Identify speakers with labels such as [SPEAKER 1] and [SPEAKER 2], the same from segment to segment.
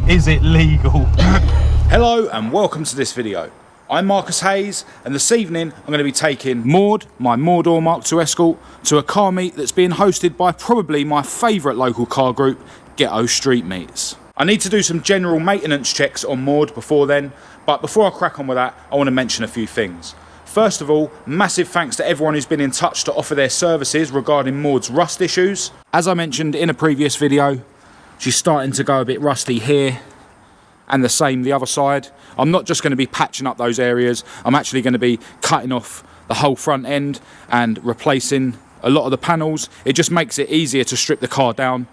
[SPEAKER 1] Is it legal?
[SPEAKER 2] Hello and welcome to this video. I'm Marcus Hayes, and this evening I'm going to be taking MOREDOOR, my MOREDOOR Mk2 Escort, to a car meet that's being hosted by probably my favourite local car group, Ghetto Street Meets. I need to do some general maintenance checks on MOREDOOR before then, but before I crack on with that, I want to mention a few things. First of all, massive thanks to everyone who's been in touch to offer their services regarding MOREDOOR's rust issues. As I mentioned in a previous video, she's starting to go a bit rusty here, and the same the other side. I'm not just going to be patching up those areas, I'm actually going to be cutting off the whole front end and replacing a lot of the panels. It just makes it easier to strip the car down,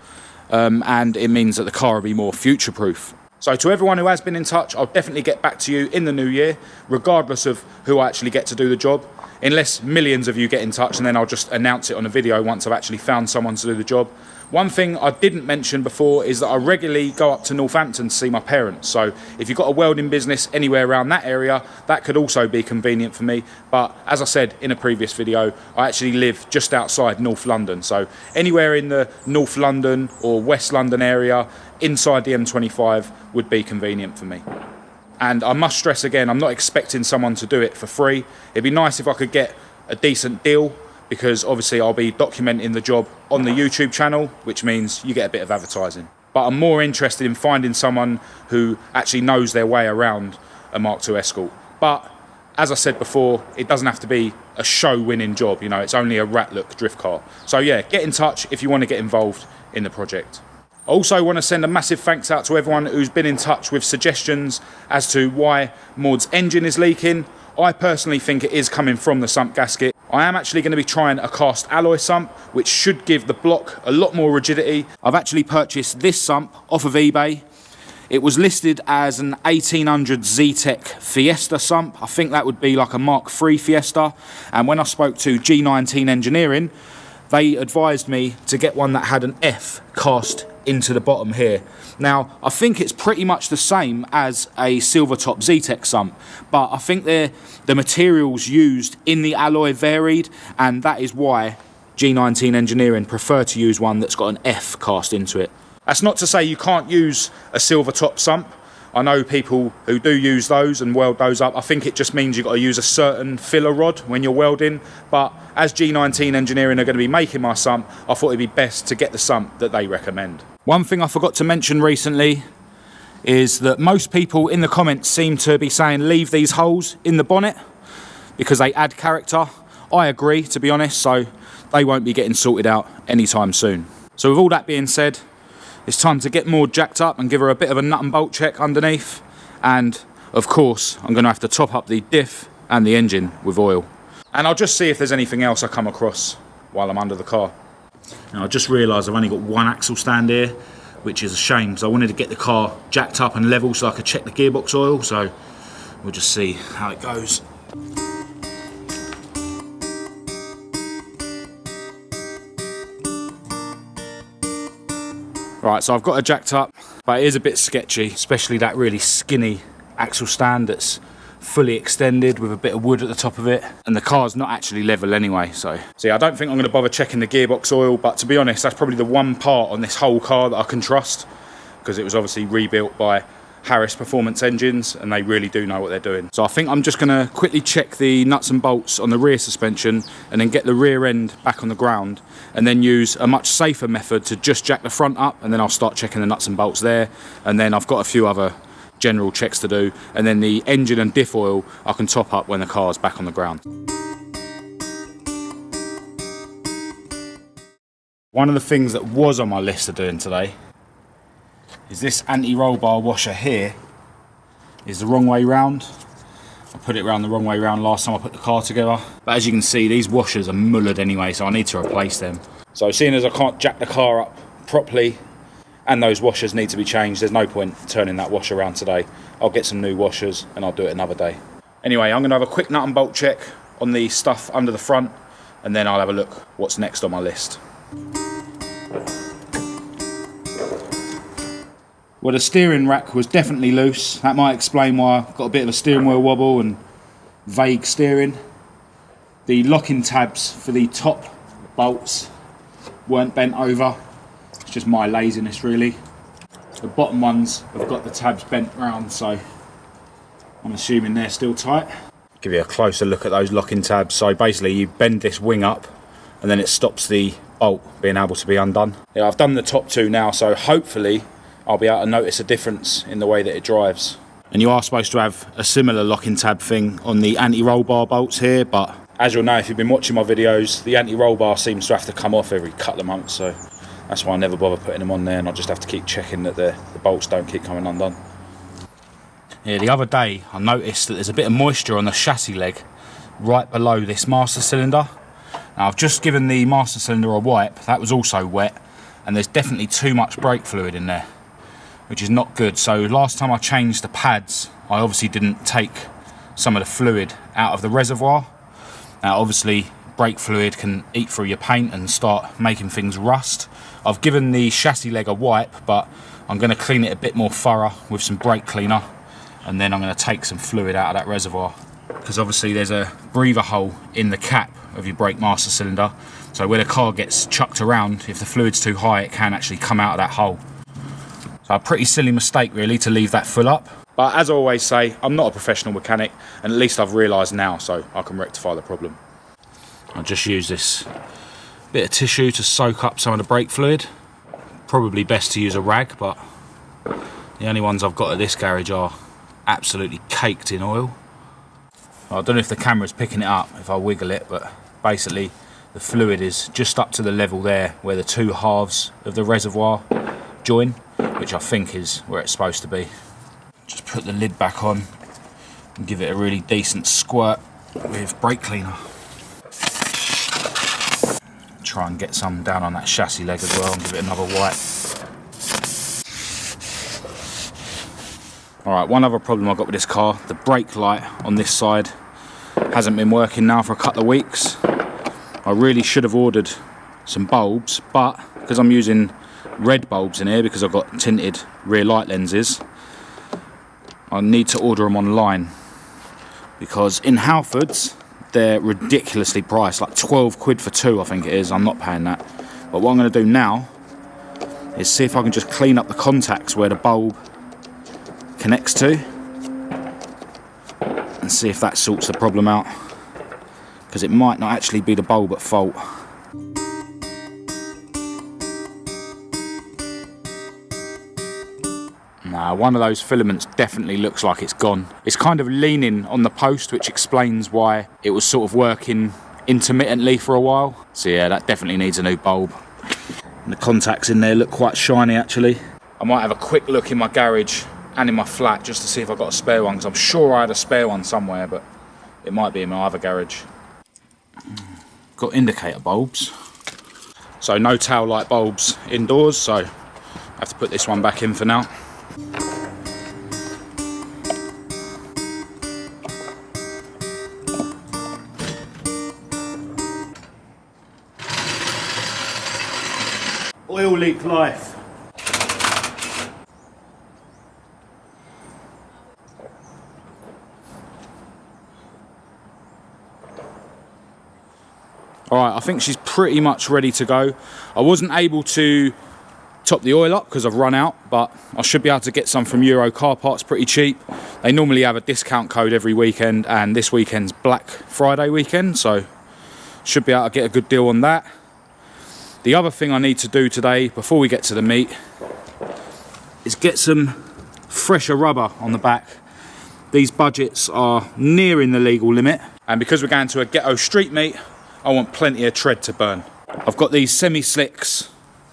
[SPEAKER 2] and it means that the car will be more future proof. So to everyone who has been in touch, I'll definitely get back to you in the new year, regardless of who I actually get to do the job, unless millions of you get in touch, and then I'll just announce it on a video once I've actually found someone to do the job. One thing I didn't mention before is that I regularly go up to Northampton to see my parents, so if you've got a welding business anywhere around that area, that could also be convenient for me. But as I said in a previous video, I actually live just outside North London, so anywhere in the North London or West London area inside the M25 would be convenient for me. And I must stress again, I'm not expecting someone to do it for free. It'd be nice if I could get a decent deal, because obviously I'll be documenting the job on the YouTube channel, which means you get a bit of advertising. But I'm more interested in finding someone who actually knows their way around a Mk2 Escort. But as I said before, it doesn't have to be a show-winning job, you know, it's only a rat-look drift car. So yeah, get in touch if you want to get involved in the project. I also want to send a massive thanks out to everyone who's been in touch with suggestions as to why MOREDOOR's engine is leaking. I personally think it is coming from the sump gasket. I am actually going to be trying a cast alloy sump, which should give the block a lot more rigidity. I've actually purchased this sump off of eBay. It was listed as an 1800 Zetec Fiesta sump. I think that would be like a Mark III Fiesta. And when I spoke to G19 Engineering, they advised me to get one that had an F cast into the bottom here. Now, I think it's pretty much the same as a silver top Zetec sump, but I think the materials used in the alloy varied, and that is why G19 Engineering prefer to use one that's got an F cast into it. That's not to say you can't use a silver top sump. I know people who do use those and weld those up. I think it just means you've got to use a certain filler rod when you're welding. But as G19 Engineering are going to be making my sump, I thought it'd be best to get the sump that they recommend. One thing I forgot to mention recently is that most people in the comments seem to be saying leave these holes in the bonnet because they add character. I agree, to be honest, so they won't be getting sorted out anytime soon. So with all that being said, it's time to get MOREDOOR jacked up and give her a bit of a nut and bolt check underneath. And of course, I'm going to have to top up the diff and the engine with oil. And I'll just see if there's anything else I come across while I'm under the car. Now I just realised I've only got one axle stand here, which is a shame, because I wanted to get the car jacked up and level so I could check the gearbox oil. So we'll just see how it goes. Right, so I've got it jacked up, but it is a bit sketchy, especially that really skinny axle stand that's fully extended with a bit of wood at the top of it, and the car's not actually level anyway. So I don't think I'm going to bother checking the gearbox oil, but to be honest, that's probably the one part on this whole car that I can trust, because it was obviously rebuilt by Harris Performance Engines, and they really do know what they're doing. So I think I'm just going to quickly check the nuts and bolts on the rear suspension, and then get the rear end back on the ground, and then use a much safer method to just jack the front up, and then I'll start checking the nuts and bolts there. And then I've got a few other general checks to do, and then the engine and diff oil I can top up when the car's back on the ground. One of the things that was on my list of doing today is this anti-roll bar washer here is the wrong way round. I put it around the wrong way round last time I put the car together. But as you can see, these washers are mullered anyway, so I need to replace them. So seeing as I can't jack the car up properly and those washers need to be changed, there's no point turning that washer around today. I'll get some new washers and I'll do it another day. Anyway, I'm going to have a quick nut and bolt check on the stuff under the front, and then I'll have a look what's next on my list. Well, the steering rack was definitely loose. That might explain why I've got a bit of a steering wheel wobble and vague steering. The locking tabs for the top bolts weren't bent over. It's just my laziness, really. The bottom ones have got the tabs bent round, so I'm assuming they're still tight. Give you a closer look at those locking tabs. So basically you bend this wing up and then it stops the bolt being able to be undone. Yeah, I've done the top two now, so hopefully I'll be able to notice a difference in the way that it drives. And you are supposed to have a similar locking tab thing on the anti-roll bar bolts here, but as you'll know if you've been watching my videos, the anti-roll bar seems to have to come off every couple of months, so that's why I never bother putting them on there, and I just have to keep checking that the bolts don't keep coming undone. Yeah, the other day I noticed that there's a bit of moisture on the chassis leg right below this master cylinder. Now I've just given the master cylinder a wipe, that was also wet, and there's definitely too much brake fluid in there, which is not good. So last time I changed the pads, I obviously didn't take some of the fluid out of the reservoir. Now obviously brake fluid can eat through your paint and start making things rust. I've given the chassis leg a wipe, but I'm going to clean it a bit more thorough with some brake cleaner, and then I'm going to take some fluid out of that reservoir, because obviously there's a breather hole in the cap of your brake master cylinder, so where the car gets chucked around, if the fluid's too high it can actually come out of that hole. So a pretty silly mistake really to leave that full up, but as I always say, I'm not a professional mechanic, and at least I've realised now, so I can rectify the problem. I'll just use this bit of tissue to soak up some of the brake fluid. Probably best to use a rag, but the only ones I've got at this garage are absolutely caked in oil. I don't know if the camera's picking it up if I wiggle it, but basically the fluid is just up to the level there where the two halves of the reservoir join, which I think is where it's supposed to be. Just put the lid back on and give it a really decent squirt with brake cleaner. Try and get some down on that chassis leg as well and give it another wipe. Alright, one other problem I've got with this car, the brake light on this side hasn't been working now for a couple of weeks. I really should have ordered some bulbs, but because I'm using red bulbs in here because I've got tinted rear light lenses, I need to order them online, because in Halfords they're ridiculously priced, like 12 quid for two I think it is. I'm not paying that. But what I'm going to do now is see if I can just clean up the contacts where the bulb connects to and see if that sorts the problem out, because it might not actually be the bulb at fault. Nah, one of those filaments definitely looks like it's gone. It's kind of leaning on the post, which explains why it was sort of working intermittently for a while. So yeah, that definitely needs a new bulb. And the contacts in there look quite shiny actually. I might have a quick look in my garage and in my flat just to see if I've got a spare one, because I'm sure I had a spare one somewhere, but it might be in my other garage. Got indicator bulbs. So no tail light bulbs indoors, so I have to put this one back in for now. Oil leak life. Alright, I think she's pretty much ready to go. I wasn't able to top the oil up because I've run out, but I should be able to get some from Euro Car Parts pretty cheap. They normally have a discount code every weekend, and this weekend's Black Friday weekend, so should be able to get a good deal on that. The other thing I need to do today before we get to the meet is get some fresher rubber on the back. These budgets are nearing the legal limit, and because we're going to a ghetto street meet, I want plenty of tread to burn. I've got these semi-slicks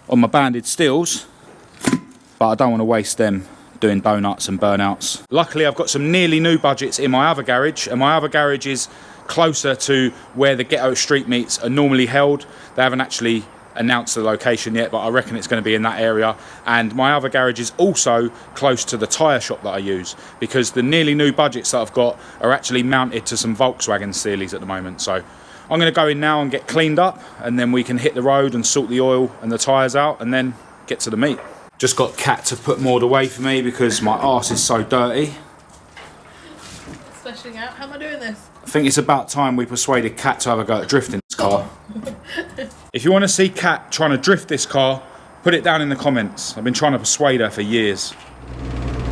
[SPEAKER 2] on my banded steels, but I don't want to waste them doing donuts and burnouts. Luckily I've got some nearly new budgets in my other garage, and my other garage is closer to where the ghetto street meets are normally held. They haven't actually announced the location yet, but I reckon it's going to be in that area. And my other garage is also close to the tyre shop that I use, because the nearly new budgets that I've got are actually mounted to some Volkswagen Steelies at the moment. So I'm going to go in now and get cleaned up, and then we can hit the road and sort the oil and the tyres out and then get to the meet. Just got Kat to put MOREDOOR away for me because my arse is so dirty.
[SPEAKER 1] Splashing out. How am I doing this?
[SPEAKER 2] I think it's about time we persuaded Kat to have a go at drifting this car. If you want to see Kat trying to drift this car, Put it down in the comments. I've been trying to persuade her for years.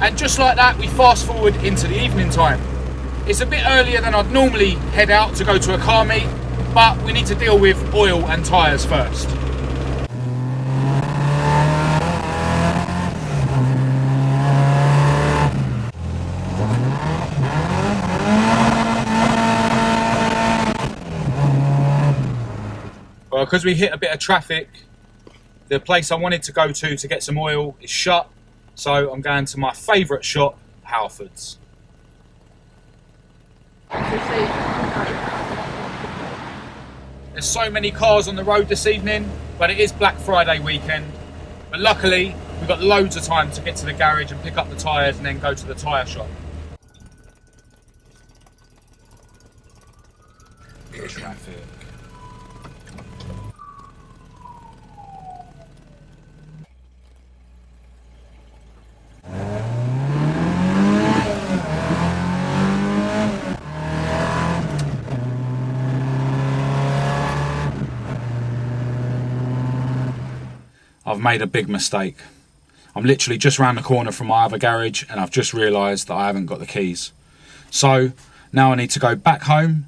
[SPEAKER 2] And just like that, we fast forward into the evening time. It's a bit earlier than I'd normally head out to go to a car meet, but we need to deal with oil and tyres first. Well, because we hit a bit of traffic, the place I wanted to go to get some oil is shut, so I'm going to my favourite shop, Halfords. There's so many cars on the road this evening, but it is Black Friday weekend. But luckily, we've got loads of time to get to the garage and pick up the tyres and then go to the tyre shop. Traffic. I've made a big mistake. I'm literally just round the corner from my other garage and I've just realised that I haven't got the keys. So now I need to go back home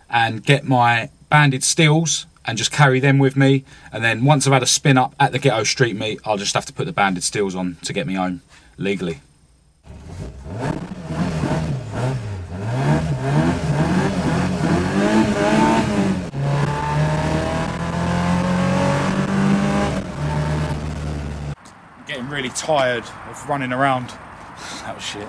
[SPEAKER 2] and get my banded steels and just carry them with me, and then once I've had a spin up at the Ghetto Street meet, I'll just have to put the banded steels on to get me home legally. Getting really tired of running around. That was shit.